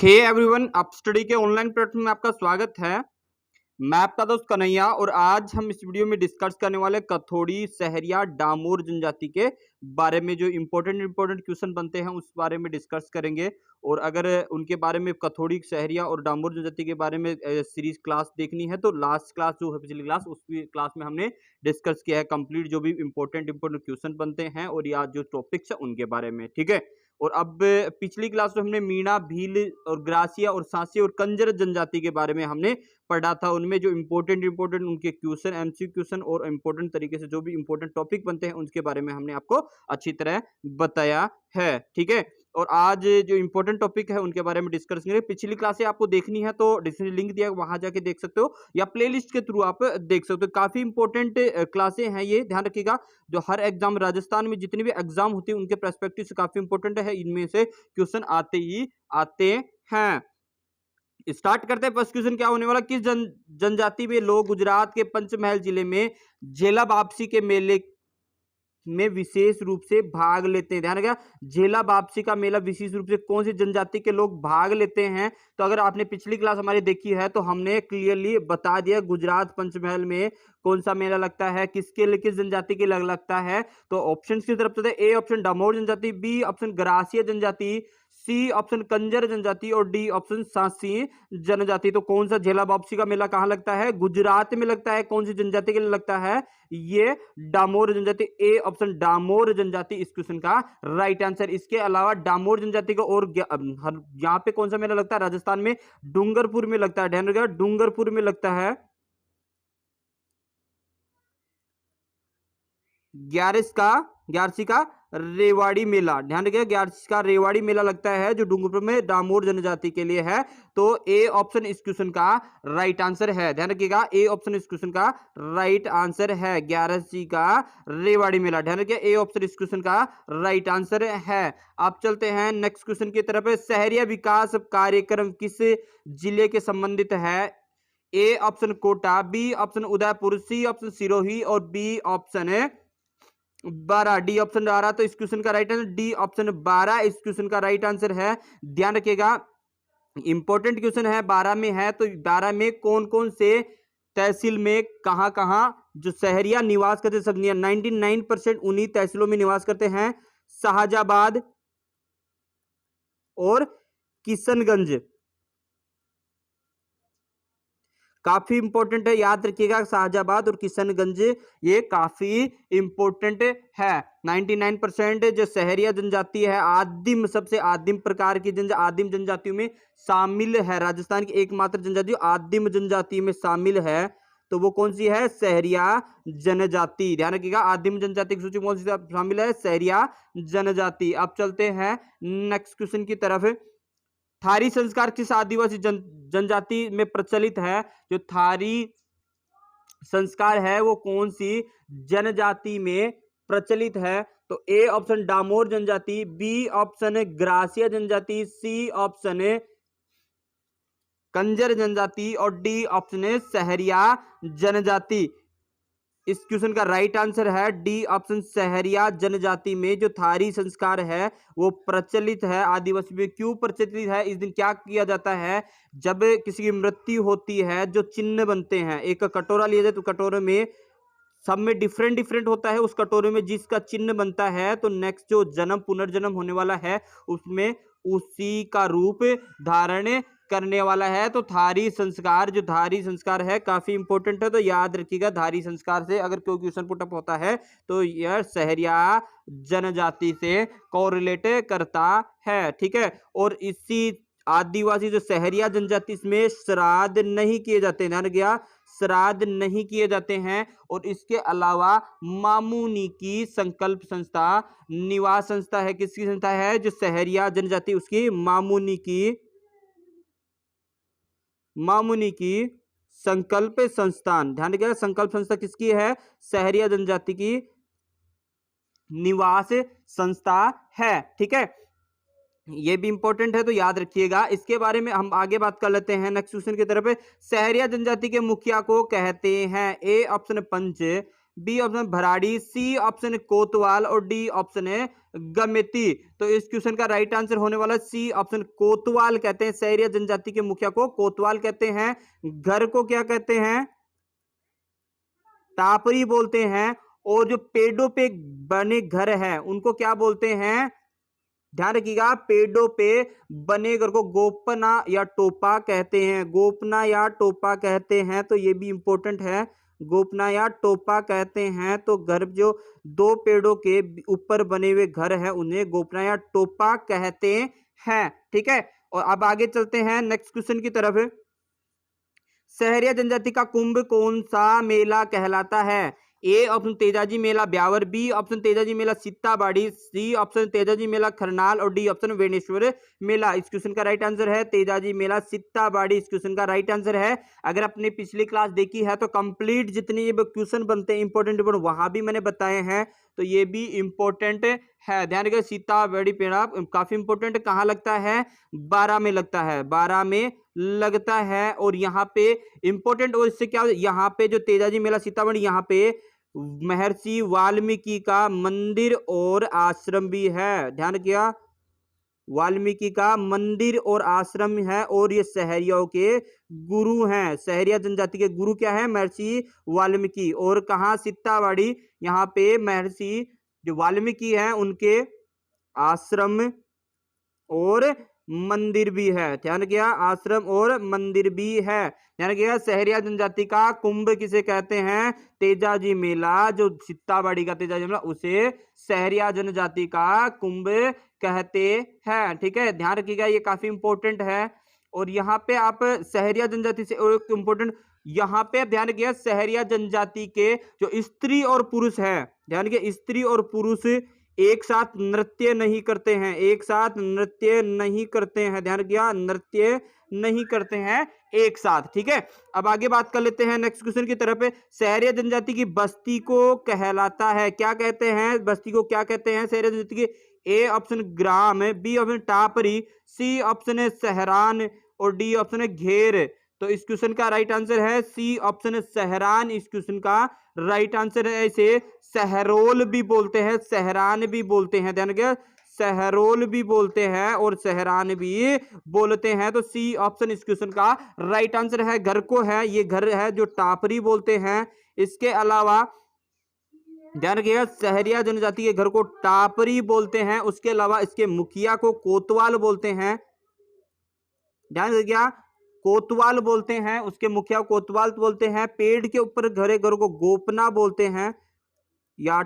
Hey everyone, आप study के online platform में आपका स्वागत है। मैं आपका दोस्त कन्हैया और आज हम इस वीडियो में डिस्कस करने वाले कथोड़ी, सहरिया, डामोर जनजाति के बारे में जो इम्पोर्टेंट क्वेश्चन बनते हैं उस बारे में डिस्कस करेंगे। और अगर उनके बारे में कथोड़ी, सहरिया और डामोर जनजाति के बारे में सीरीज क्लास देखनी है तो लास्ट क्लास जो है पिछली क्लास उस क्लास में हमने डिस्कस किया है कंप्लीट जो भी इम्पोर्टेंट क्वेश्चन बनते हैं और या जो टॉपिक्स है उनके बारे में, ठीक है। और अब पिछली क्लास में हमने मीणा, भील और ग्रासिया और सांसी और कंजर जनजाति के बारे में हमने पढ़ा था। उनमें जो इम्पोर्टेंट उनके क्वेश्चन, एमसीक्यू क्वेश्चन और इम्पोर्टेंट तरीके से जो भी इम्पोर्टेंट टॉपिक बनते हैं उनके बारे में हमने आपको अच्छी तरह बताया है, ठीक है। और आज जो इम्पोर्टेंट टॉपिक है उनके बारे में डिस्कस करेंगे। पिछली क्लासें आपको देखनी है तो डिस्क्रिप्शन लिंक दिया, वहां जाके देख सकते हो या प्लेलिस्ट के थ्रू आप देख सकते हो। काफी इंपॉर्टेंट क्लासें हैं ये, ध्यान रखिएगा। जो हर एग्जाम, राजस्थान में जितनी भी एग्जाम होती है उनके पर्सपेक्टिव से काफी इंपॉर्टेंट है, इनमें से क्वेश्चन आते ही आते हैं। स्टार्ट करते हैं। फर्स्ट क्वेश्चन क्या होने वाला, किस जनजाति में लोग गुजरात के पंचमहल जिले में झेला वापसी के मेले में विशेष रूप से भाग लेते हैं? ध्यान रखिएगा, झेला वापसी का मेला विशेष रूप से कौन सी जनजाति के लोग भाग लेते हैं? तो अगर आपने पिछली क्लास हमारी देखी है तो हमने क्लियरली बता दिया गुजरात पंचमहल में कौन सा मेला लगता है, किसके लिए, किस जनजाति के लगता है। तो ऑप्शन की तरफ से ए ऑप्शन डामोर जनजाति, बी ऑप्शन ग्रासिया जनजाति, सी ऑप्शन कंजर जनजाति और डी ऑप्शन सांसी जनजाति। तो कौन सा झेला वापसी का मेला कहां लगता है? गुजरात में लगता है। कौन सी जनजाति के लिए लगता है? ये डामोर जनजाति, ए ऑप्शन डामोर जनजाति इस क्वेश्चन का राइट आंसर। इसके अलावा डामोर जनजाति का और यहाँ पे कौन सा मेला लगता है? राजस्थान में डूंगरपुर में लगता है। ध्यान रखिएगा, डूंगरपुर में लगता है ग्यारसी का रेवाड़ी मेला। ध्यान रखिएगा, ग्यारसी का रेवाड़ी मेला लगता है जो डूंगरपुर में डामोर जनजाति के लिए है। तो ए ऑप्शन इस क्वेश्चन का राइट आंसर है। ध्यान रखिएगा, ए ऑप्शन इस क्वेश्चन का राइट आंसर है, ग्यारसी का रेवाड़ी मेला। ध्यान रखिए, ए ऑप्शन इस क्वेश्चन का राइट आंसर है। आप चलते हैं नेक्स्ट क्वेश्चन की तरफ। शहरिया विकास कार्यक्रम किस जिले के संबंधित है? A option Kota, B option Udaipur, C option Sirohi और बी ऑप्शन 12। डी ऑप्शन 12 तो इस क्वेश्चन का राइट आंसर डी ऑप्शन 12 इस क्वेश्चन का राइट आंसर है। ध्यान रखिएगा, इंपॉर्टेंट क्वेश्चन है। 12 में है तो 12 में कौन कौन से तहसील में कहां कहां जो शहरिया निवास करते सब 99% उन्हीं तहसीलों में निवास करते हैं, शाहजाबाद और किशनगंज। काफी इंपॉर्टेंट है, याद रखिएगा, शाहजाबाद और किशनगंज ये काफी इंपॉर्टेंट है। 99% जो शहरिया जनजाति है, आदिम, सबसे आदिम प्रकार की आदिम जनजातियों में शामिल है। राजस्थान की एकमात्र जनजाति आदिम जनजाति में शामिल है तो वो कौन सी है? शहरिया जनजाति। ध्यान रखिएगा, आदिम जनजाति की सूची कौन सी शामिल है? शहरिया जनजाति। अब चलते हैं नेक्स्ट क्वेश्चन की तरफ। थारी संस्कार किस आदिवासी जनजाति में प्रचलित है? जो थारी संस्कार है वो कौन सी जनजाति में प्रचलित है? तो ए ऑप्शन डामोर जनजाति, बी ऑप्शन ग्रासिया जनजाति, सी ऑप्शन कंजर जनजाति और डी ऑप्शन शहरिया जनजाति। इस क्वेश्चन का राइट आंसर है डी ऑप्शन शहरिया जनजाति में जो थारी संस्कार है वो प्रचलित है आदिवासी में। क्यों प्रचलित है? इस दिन क्या किया जाता है? जब किसी की मृत्यु होती है जो चिन्ह बनते हैं, एक कटोरा लिया जाए तो कटोरे में सब में डिफरेंट होता है, उस कटोरे में जिसका चिन्ह बनता है तो नेक्स्ट जो जन्म, पुनर्जन्म होने वाला है उसमें उसी का रूप धारण करने वाला है। तो थारी संस्कार, जो धारी संस्कार है काफी इंपॉर्टेंट है, तो याद रखिएगा धारी संस्कार से अगर कोई क्वेश्चन पुटअप होता है तो यह शहरिया जनजाति से कोरिलेट करता है, ठीक है। और इसी आदिवासी जो शहरिया जनजाति, इसमें श्राद्ध नहीं किए जाते, ध्यान रखिएगा, श्राद्ध नहीं किए जाते हैं। और इसके अलावा मामुनी की संकल्प संस्था, निवास संस्था है, किसकी संस्था है? जो शहरिया जनजाति उसकी मामुनी की संकल्प संस्थान। ध्यान रखिएगा, संकल्प संस्था किसकी है? शहरिया जनजाति की निवास संस्था है, ठीक है। ये भी इंपॉर्टेंट है तो याद रखिएगा। इसके बारे में हम आगे बात कर लेते हैं नेक्स्ट क्वेश्चन की तरफ। शहरिया जनजाति के मुखिया को कहते हैं? ए ऑप्शन पंच, बी ऑप्शन भराड़ी, सी ऑप्शन कोतवाल और डी ऑप्शन है गमेती। तो इस क्वेश्चन का राइट आंसर होने वाला सी ऑप्शन कोतवाल कहते हैं। सहरिया जनजाति के मुखिया को कोतवाल कहते हैं। घर को क्या कहते हैं? टापरी बोलते हैं। और जो पेड़ों पे बने घर है उनको क्या बोलते हैं? ध्यान रखिएगा, पेड़ों पे बने घर को गोपना या टोपा कहते हैं। गोपना या टोपा कहते हैं, तो ये भी इंपॉर्टेंट है। गोपना या टोपा कहते हैं। तो घर जो दो पेड़ों के ऊपर बने हुए घर है उन्हें गोपना या टोपा कहते हैं। ठीक है, और अब आगे चलते हैं नेक्स्ट क्वेश्चन की तरफ। सहरिया जनजाति का कुंभ कौन सा मेला कहलाता है? ए ऑप्शन तेजाजी मेला ब्यावर, बी ऑप्शन तेजाजी मेला सीताबाड़ी, सी ऑप्शन तेजाजी मेला खरनाल और डी ऑप्शन वेणेश्वर मेला। इस क्वेश्चन का राइट आंसर है तेजाजी मेला सीताबाड़ी। इस क्वेश्चन का राइट आंसर है। अगर आपने पिछली क्लास देखी है तो कंप्लीट जितने ये क्वेश्चन बनते हैं इंपॉर्टेंट वहां भी मैंने बताए हैं, तो ये भी इंपॉर्टेंट है। ध्यान रखिए, सीताबाड़ी पेड़ा काफी इंपॉर्टेंट कहाँ लगता है? 12 में लगता है, 12 में लगता है। और यहाँ पे इंपॉर्टेंट, और इससे क्या यहाँ पे जो तेजाजी मेला सीतामढ़ी, यहाँ पे महर्षि वाल्मीकि का मंदिर और आश्रम भी है। ध्यान किया, वाल्मीकि का मंदिर और आश्रम है। और ये सहरियाओं के गुरु हैं। सहरिया जनजाति के गुरु क्या है? महर्षि वाल्मीकि। और कहाँ? सीताबाड़ी। यहाँ पे महर्षि जो वाल्मीकि हैं उनके आश्रम और मंदिर भी है। ध्यान किया, आश्रम और मंदिर भी है। ध्यान किया, सहरिया जनजाति का कुंभ किसे कहते हैं? तेजाजी मेला। जो सीताबाड़ी का तेजाजी मेला उसे सहरिया जनजाति का कुंभ कहते हैं। ठीक है, ध्यान रखिएगा, ये काफी इंपॉर्टेंट है। और यहाँ पे आप सहरिया जनजाति से एक इंपॉर्टेंट, यहाँ पे ध्यान किया, सहरिया जनजाति के जो स्त्री और पुरुष है, ध्यान किया, स्त्री और पुरुष एक साथ नृत्य नहीं करते हैं। एक साथ नृत्य नहीं करते हैं। ध्यान किया, नृत्य नहीं करते हैं एक साथ। ठीक है, अब आगे बात कर लेते हैं नेक्स्ट क्वेश्चन की तरफ। सहरिया जनजाति की बस्ती को कहलाता है, क्या कहते हैं? बस्ती को क्या कहते हैं सहरिया जनजाति की? ए ऑप्शन ग्राम है, बी ऑप्शन टापरी, सी ऑप्शन है सहरान और डी ऑप्शन है घेर। तो इस क्वेश्चन का राइट आंसर है सी ऑप्शन है सहरान। इस क्वेश्चन का राइट आंसर है। इसे सहरोल भी बोलते हैं, सहरान भी बोलते हैं। ध्यान रखिए, सहरोल भी बोलते हैं और सहरान भी बोलते हैं। तो सी ऑप्शन इस क्वेश्चन का राइट आंसर है। घर को है, ये घर है जो टापरी बोलते हैं। इसके अलावा ध्यान रखिएगा, सहरिया जनजाति के घर को टापरी बोलते हैं। उसके अलावा इसके मुखिया को कोतवाल बोलते हैं। ध्यान रखिएगा, कोतवाल बोलते हैं, उसके मुखिया कोतवाल बोलते हैं। पेड़ के ऊपर घरे घर को गोपना बोलते हैं या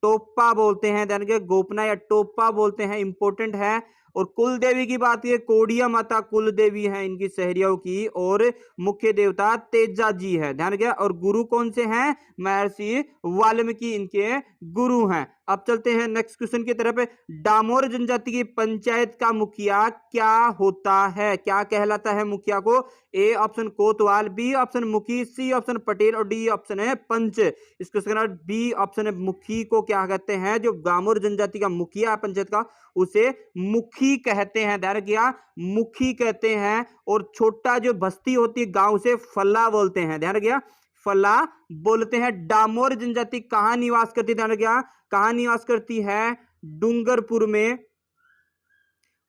टोपा बोलते हैं। ध्यान रखिए, गोपना या टोपा बोलते हैं, इंपॉर्टेंट है। और कुल देवी की बात की, कोडिया माता कुल देवी है इनकी सहरियाओं की। और मुख्य देवता तेजा जी है। ध्यान रखिए, और गुरु कौन से हैं? महर्षि वाल्मीकि इनके गुरु हैं। अब चलते हैं नेक्स्ट क्वेश्चन की तरफ। डामोर जनजाति की पंचायत का मुखिया क्या होता है? क्या कहलाता है मुखिया को? A option Kotwal, B option मुखी, सी ऑप्शन पटेल और डी ऑप्शन है पंच। इस क्वेश्चन का बी ऑप्शन है मुखी को क्या कहते हैं? जो डामोर जनजाति का मुखिया पंचायत का उसे मुखी कहते हैं। ध्यान रखिएगा, मुखी कहते हैं। और छोटा जो बस्ती होती है गांव से फल्ला बोलते हैं। ध्यान रखिएगा, फला बोलते हैं। डामोर जनजाति कहां निवास करती है? ध्यान रखिएगा, कहां निवास करती है? डूंगरपुर में।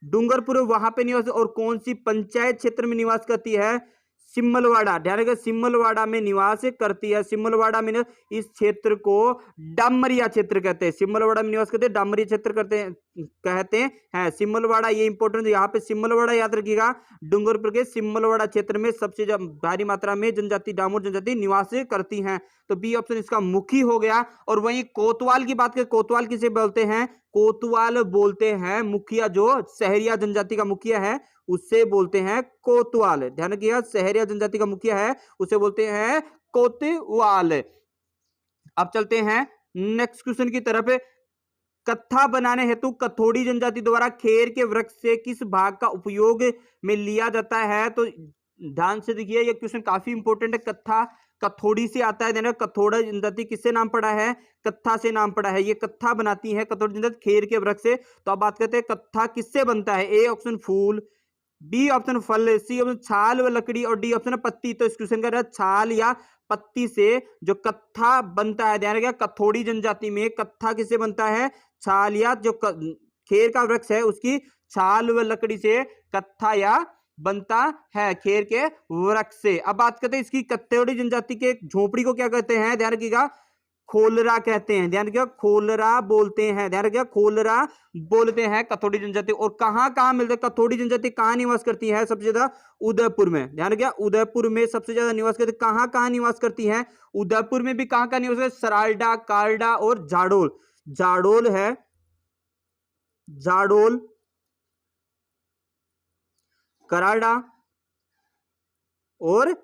डूंगरपुर वहां पे निवास, और कौन सी पंचायत क्षेत्र में निवास करती है? सिम्मलवाड़ा। ध्यान रखिए, सिम्मलवाड़ा में निवास करती है। सिम्मलवाड़ा में इस क्षेत्र को डामरिया क्षेत्र कहते हैं। सिम्मलवाड़ा में निवास करते हैं, डामरिया क्षेत्र कहते हैं सिम्मलवाड़ा। ये इंपॉर्टेंट, यहाँ पे सिम्मलवाड़ा याद रखिएगा। डूंगरपुर के सिम्मलवाड़ा क्षेत्र में सबसे भारी मात्रा में जनजाति डामोर जनजाति निवास करती हैं। तो बी ऑप्शन इसका मुखी हो गया। और वहीं कोतवाल की बात करें, कोतवाल किसे बोलते हैं? कोतवाल बोलते हैं मुखिया, जो सहरिया जनजाति का मुखिया है उससे बोलते हैं कोतवाल। ध्यान रखिएगा, सहरिया जनजाति का मुखिया है उसे बोलते हैं कोतवाल। अब चलते हैं नेक्स्ट क्वेश्चन की तरफ। कत्था बनाने हेतु कथोड़ी जनजाति द्वारा खेर के वृक्ष से किस भाग का उपयोग में लिया जाता है? तो ध्यान से देखिए, ये क्वेश्चन काफी इंपॉर्टेंट है। कत्था कथोड़ी से आता है। देना, कथोड़ा जनजाति किससे नाम पड़ा है? कत्था से नाम पड़ा है। ये कत्था बनाती है कथोड़ी जनजाति खेर के वृक्ष से। तो अब बात करते हैं कत्था किससे बनता है? ए ऑप्शन फूल, बी ऑप्शन फल, सी ऑप्शन छाल व लकड़ी और डी ऑप्शन पत्ती। तो इस क्वेश्चन का छाल या पत्ती से जो कत्था बनता है, ध्यान रखिएगा कथोड़ी जनजाति में कत्था किससे बनता है, छाल या जो खेर का वृक्ष है उसकी छाल व लकड़ी से कत्था या बनता है, खेर के वृक्ष से। अब बात करते हैं इसकी कथोड़ी जनजाति के झोपड़ी को क्या कहते हैं, ध्यान रखिएगा खोलरा कहते हैं, ध्यान रखिएगा खोलरा बोलते हैं, ध्यान रखिएगा खोलरा बोलते हैं कथोड़ी जनजाति। और कहां कहां मिलते हैं कथोड़ी जनजाति, कहां निवास करती है, सबसे ज्यादा उदयपुर में, ध्यान रखिएगा उदयपुर में सबसे ज्यादा निवास करती है। कहां कहां निवास करती है, उदयपुर में भी कहां कहां निवास करती है, सरालडा, कारडा और जाडोल। जाडोल है, जाडोल, कराडा और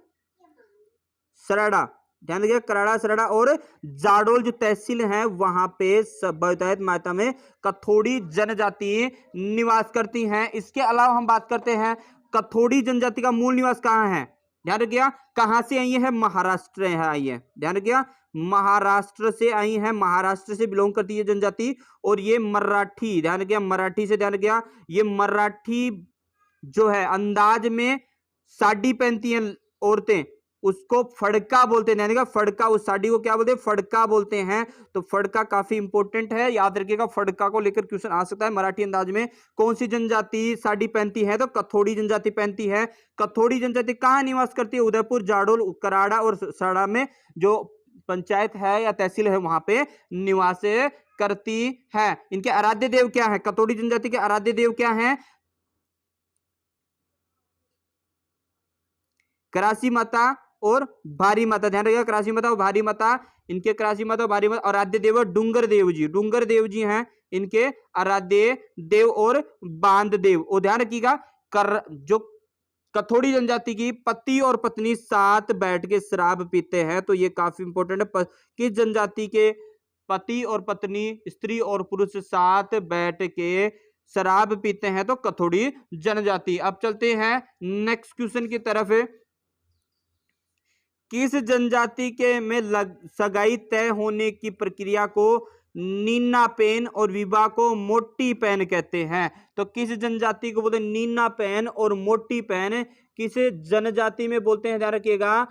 सराडा, ध्यान रखिएगा कराड़ा, सराडा और जाडोल जो तहसील है वहां पे बहुतायत मात्रा में कथोड़ी जनजाति निवास करती हैं। इसके अलावा हम बात करते हैं कथोड़ी जनजाति का मूल निवास कहां है, ध्यान रखिएगा कहां से आई है, महाराष्ट्र है आई है, ध्यान रखिएगा महाराष्ट्र से आई है, महाराष्ट्र से बिलोंग करती है जनजाति। और ये मराठी, ध्यान रखिएगा मराठी से, ध्यान रखिएगा ये मराठी जो है अंदाज में साड़ी पहनती हैं औरतें, उसको फड़का बोलते हैं, यानी कि फड़का, उस साड़ी को क्या बोलते हैं, फड़का बोलते हैं। तो फड़का काफी इंपॉर्टेंट है, याद रखिएगा फड़का को लेकर क्वेश्चन आ सकता है। मराठी अंदाज में कौन सी जनजाति साड़ी पहनती है, तो कथोड़ी जनजाति पहनती है। कथोड़ी जनजाति कहाँ निवास करती है, उदयपुर, जाडोल, कराड़ा और सराड़ा में जो पंचायत है या तहसील है वहां पे निवास करती है। इनके आराध्य देव क्या है, कथोड़ी जनजाति के आराध्य देव क्या है, करासी माता और भारी माता, ध्यान रखिएगा करासी माता और भारी माता, इनके करासी माता और भारी माता। आराध्य देव डूंगर देव जी, डूंगर देव जी हैं इनके आराध्य देव और बांध देव। और ध्यान रखिएगा जो कथोड़ी जनजाति की पति और पत्नी साथ बैठ के शराब पीते हैं, तो ये काफी इंपॉर्टेंट है। किस जनजाति के पति और पत्नी, स्त्री और पुरुष साथ बैठ के शराब पीते हैं, तो कथोड़ी जनजाति। अब चलते हैं नेक्स्ट क्वेश्चन की तरफ। किस जनजाति के में सगाई तय होने की प्रक्रिया को नीना पेन और विवाह को मोटी पेन कहते हैं। तो किस जनजाति को बोलते हैं नीना पेन और मोटी पेन, किस जनजाति में बोलते हैं, ध्यान रखिएगा।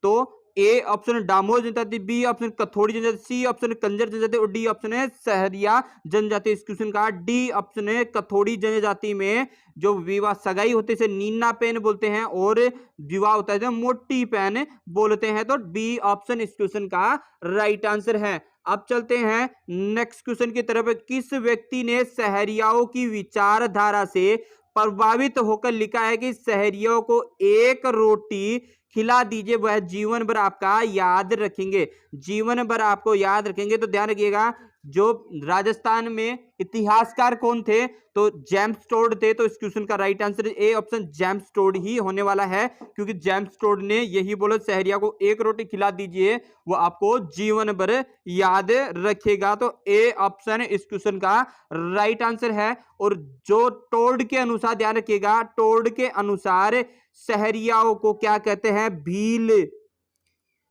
तो ए ऑप्शन डामोर जनजाति, बी ऑप्शन कथोड़ी जनजाति, सी ऑप्शन कंजर जनजाति और डी ऑप्शन है सहरिया जनजाति। इस क्वेश्चन का डी ऑप्शन है कथोड़ी जनजाति में जो विवाह सगाई होते हैं नीना पेन बोलते हैं और विवाह होता है मोटी पेन बोलते हैं। तो बी ऑप्शन इस क्वेश्चन का राइट आंसर है। अब चलते हैं नेक्स्ट क्वेश्चन की तरफ। किस व्यक्ति ने सहरियाओं की विचारधारा से प्रभावित होकर लिखा है कि सहरियों को एक रोटी खिला दीजिए वह जीवन भर आपका याद रखेंगे, जीवन भर आपको याद रखेंगे। तो ध्यान रखिएगा जो राजस्थान में इतिहासकार कौन थे, तो जेम्स टोड थे। तो इस क्वेश्चन का right answer A option James Tod ही होने वाला है, क्योंकि जेम्स टोड ने यही बोला सहरिया को एक रोटी खिला दीजिए वो आपको जीवन भर याद रखेगा। तो ए ऑप्शन इस क्वेश्चन का राइट आंसर है। और जो टोड के अनुसार, ध्यान रखिएगा टोड के अनुसार सहरियाओं को क्या कहते हैं, भील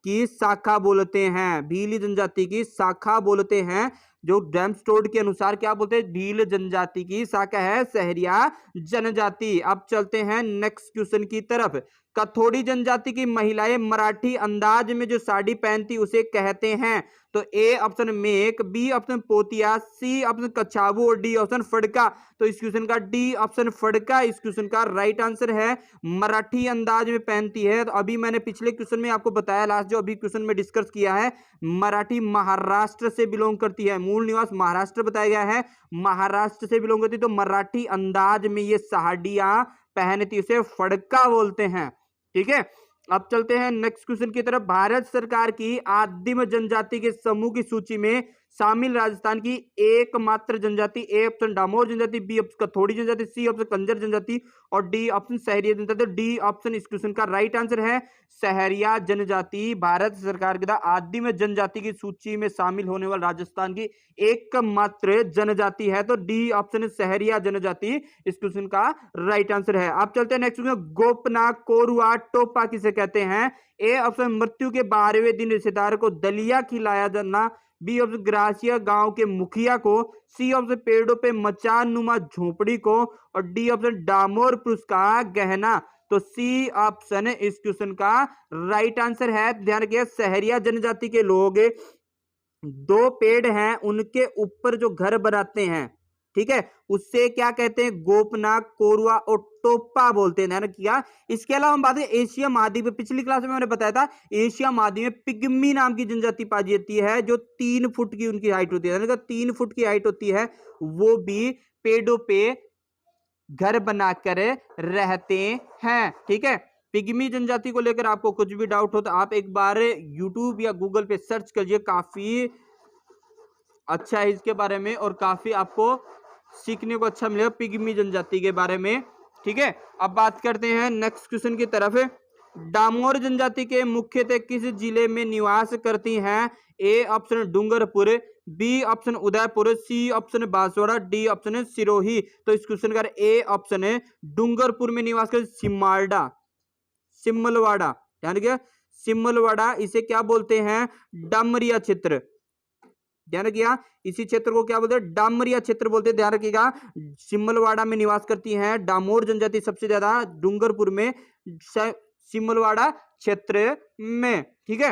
की शाखा बोलते हैं, भील जनजाति की शाखा बोलते हैं। जो जेम्स टोड के अनुसार क्या बोलते हैं, भील जनजाति की शाखा है सहरिया जनजाति। अब चलते हैं नेक्स्ट क्वेश्चन की तरफ। कथोड़ी जनजाति की महिलाएं मराठी अंदाज में जो साड़ी पहनती उसे कहते हैं। तो ए ऑप्शन मेक, बी ऑप्शन पोतिया, सी ऑप्शन कछाबू और डी ऑप्शन फड़का। तो इस क्वेश्चन का डी ऑप्शन फड़का इस क्वेश्चन का राइट आंसर है। मराठी अंदाज में पहनती है। तो अभी मैंने पिछले क्वेश्चन में आपको बताया, लास्ट जो अभी क्वेश्चन में डिस्कस किया है, मराठी महाराष्ट्र से बिलोंग करती है, मूल निवास महाराष्ट्र बताया गया है, महाराष्ट्र से बिलोंग करती है। तो मराठी अंदाज में ये साड़ियां पहनती, उसे फड़का बोलते हैं। ठीक है, अब चलते हैं नेक्स्ट क्वेश्चन की तरफ। भारत सरकार की आदिम जनजाति के समूह की सूची में शामिल राजस्थान की एकमात्र जनजाति, ए ऑप्शन डामोर जनजाति, बी ऑप्शन कथोड़ी जनजाति, सी ऑप्शन कंजर जनजाति और डी ऑप्शन सहरिया जनजाति। डी ऑप्शन इस क्वेश्चन का राइट आंसर है सहरिया जनजाति। भारत सरकार की आदिम जनजाति की सूची में शामिल होने वाला राजस्थान की एकमात्र जनजाति है। तो डी ऑप्शन सहरिया जनजाति इस क्वेश्चन का राइट आंसर है। आप चलते हैं नेक्स्ट क्वेश्चन। गोपना कोरुआ टोपा किसे कहते हैं। ए ऑप्शन मृत्यु के 12वें दिन रिश्तेदार को दलिया खिलाया जाना, बी ऑप्शन ग्रासिया गांव के मुखिया को, सी ऑप्शन पेड़ों पे मचान नुमा झोपड़ी को और डी ऑप्शन डामोर पुरुष का गहना। तो सी ऑप्शन इस क्वेश्चन का राइट आंसर है। ध्यान रखिए, सहरिया जनजाति के लोग 2 पेड़ हैं उनके ऊपर जो घर बनाते हैं, ठीक है, उससे क्या कहते हैं, गोपनाग, कोरवा और टोपा बोलते हैं। ध्यान रखिएगा। इसके अलावा हम बात करें एशिया महाद्वीप में, पिछली क्लास में मैंने बताया था एशिया महाद्वीप में पिग्मी नाम की जनजाति पाई जाती है, जो 3 फुट की उनकी हाइट होती है, 3 फुट की हाइट होती है, वो भी पेड़ों पे घर बनाकर रहते हैं, ठीक है। पिग्मी जनजाति को लेकर आपको कुछ भी डाउट हो तो आप एक बार YouTube या गूगल पे सर्च करिए, काफी अच्छा है इसके बारे में और काफी आपको सीखने को अच्छा मिलेगा पिग्मी जनजाति के बारे में, ठीक है। अब बात करते हैं नेक्स्ट क्वेश्चन की तरफ। डामोर जनजाति के मुख्यतः किस जिले में निवास करती हैं? A option Dungarpur, B option Udaipur, C option Banswara, D option Sirohi. तो इस क्वेश्चन का ए ऑप्शन है डूंगरपुर में निवास कर सिमलवाड़ा, ध्यान रखिए, सिमलवाड़ा, इसे क्या बोलते हैं, डामरिया क्षेत्र। ध्यान रखिएगा, इसी क्षेत्र को क्या बोलते हैं, डामरिया क्षेत्र बोलते हैं। ध्यान रखिएगा, सिमलवाड़ा में निवास करती हैं डामोर जनजाति सबसे ज्यादा, डूंगरपुर में, सिमलवाड़ा क्षेत्र में, ठीक है।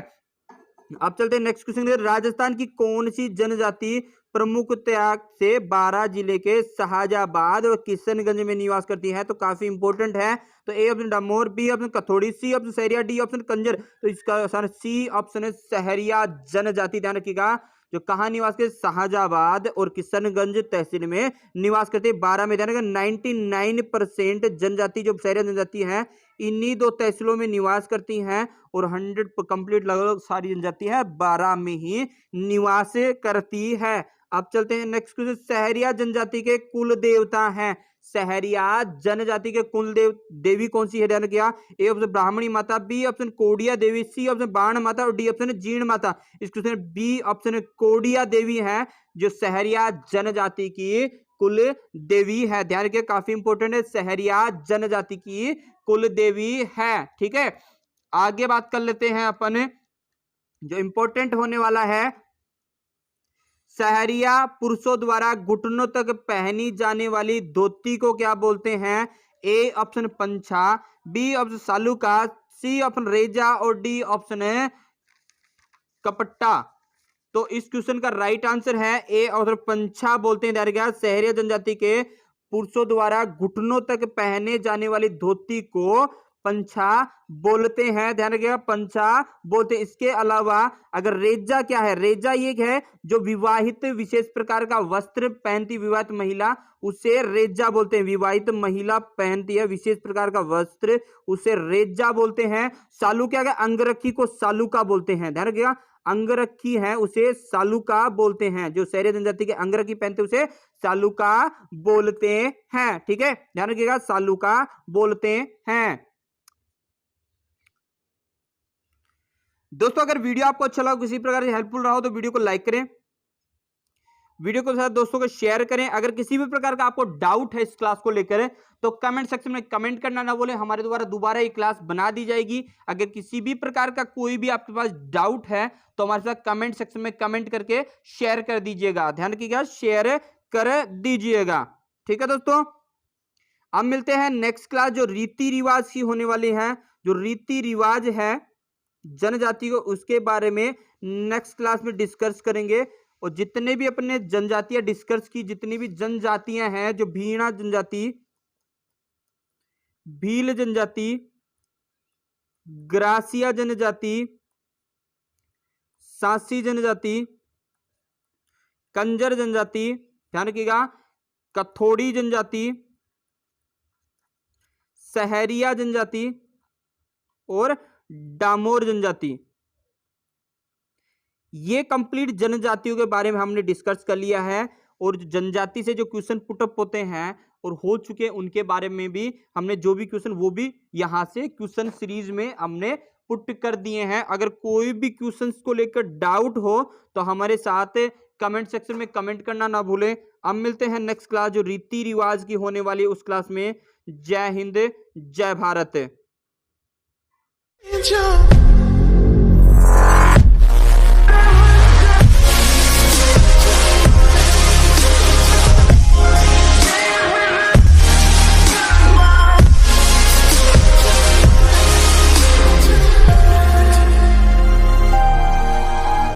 अब चलते हैं नेक्स्ट क्वेश्चन। राजस्थान की कौन सी जनजाति प्रमुखतया से 12 जिले के शाहजाबाद और किशनगंज में निवास करती है? तो काफी इंपॉर्टेंट है। तो A option Damor, B option Kathodi, C option Sahariya, D option Kanjar. तो इसका आंसर सी ऑप्शन है सहरिया जनजाति। ध्यान रखिएगा, जो कहाँ निवास करते, शाहजाबाद और किशनगंज तहसील में निवास करते 12 में। ध्यान रखिएगा, 99% जनजाति जो सहरिया जनजाति है इन्हीं 2 तहसीलों में निवास करती हैं और 100 कंप्लीट लगभग सारी जनजाति है 12 में ही निवास करती है। अब चलते हैं नेक्स्ट क्वेश्चन। सहरिया जनजाति के कुल देवता हैं। सहरिया जनजाति के कुल देवी कौन सी है? ध्यान किया, ए ऑप्शन ब्राह्मणी माता, बी ऑप्शन कोडिया देवी, सी ऑप्शन बाण माता और डी ऑप्शन जीर्ण माता। इस क्वेश्चन बी ऑप्शन कोडिया देवी है जो सहरिया जनजाति की कुल देवी है। ध्यान रखिए, काफी इंपॉर्टेंट है, सहरिया जनजाति की कुल देवी है, ठीक है। आगे बात कर लेते हैं अपन, जो इंपॉर्टेंट होने वाला है, सहरिया पुरुषों द्वारा घुटनों तक पहनी जाने वाली धोती को क्या बोलते हैं? ए ऑप्शन पंछा, बी ऑप्शन सालूका, सी ऑप्शन रेजा और डी ऑप्शन है कपट्टा। तो इस क्वेश्चन का राइट आंसर है ए ऑप्शन पंछा बोलते हैं। ध्यान, सहरिया जनजाति के पुरुषों द्वारा घुटनों तक पहने जाने वाली धोती को पंछा बोलते हैं। ध्यान रखिएगा, पंछा बोलते हैं। इसके अलावा अगर रेजा क्या है, रेजा ये है जो विवाहित विशेष प्रकार का वस्त्र पहनती विवाहित महिला, उसे रेजा बोलते हैं। विवाहित महिला पहनती है विशेष प्रकार का वस्त्र, उसे रेजा बोलते हैं। सालू क्या है, अंगरखी को सालूका बोलते हैं। ध्यान रखिएगा, अंगरखी है उसे सालूका बोलते हैं। जो सहरिया जनजाति के अंगरखी पहनते उसे सालूका बोलते हैं, ठीक है। ध्यान रखिएगा, सालूका बोलते हैं। दोस्तों अगर वीडियो आपको अच्छा लगा, किसी प्रकार से हेल्पफुल रहा हो तो वीडियो को लाइक करें, वीडियो को साथ दोस्तों को शेयर करें। अगर किसी भी प्रकार का आपको डाउट है इस क्लास को लेकर तो कमेंट सेक्शन में कमेंट करना ना भूलें, हमारे द्वारा दोबारा ये क्लास बना दी जाएगी। अगर किसी भी प्रकार का कोई भी आपके पास डाउट है तो हमारे साथ कमेंट सेक्शन में कमेंट करके शेयर कर दीजिएगा। ध्यान रखिएगा, शेयर कर दीजिएगा, ठीक है दोस्तों। अब मिलते हैं नेक्स्ट क्लास, जो रीति रिवाज की होने वाली है। जो रीति रिवाज है जनजाति को, उसके बारे में नेक्स्ट क्लास में डिस्कस करेंगे। और जितने भी अपने जनजातियां डिस्कस की, जितनी भी जनजातियां हैं, जो भीणा जनजाति, भील जनजाति, ग्रासिया जनजाति, सासी जनजाति, कंजर जनजाति, ध्यान रखिएगा, कथोड़ी जनजाति, सहरिया जनजाति और डामोर जनजाति, ये कंप्लीट जनजातियों के बारे में हमने डिस्कस कर लिया है। और जनजाति से जो क्वेश्चन पुटअप होते हैं और हो चुके हैं उनके बारे में भी हमने जो भी क्वेश्चन, वो भी यहां से क्वेश्चन सीरीज में हमने पुट कर दिए हैं। अगर कोई भी क्वेश्चंस को लेकर डाउट हो तो हमारे साथ कमेंट सेक्शन में कमेंट करना ना भूलें। अब मिलते हैं नेक्स्ट क्लास, जो रीति रिवाज की होने वाली है उस क्लास में। जय हिंद, जय भारत।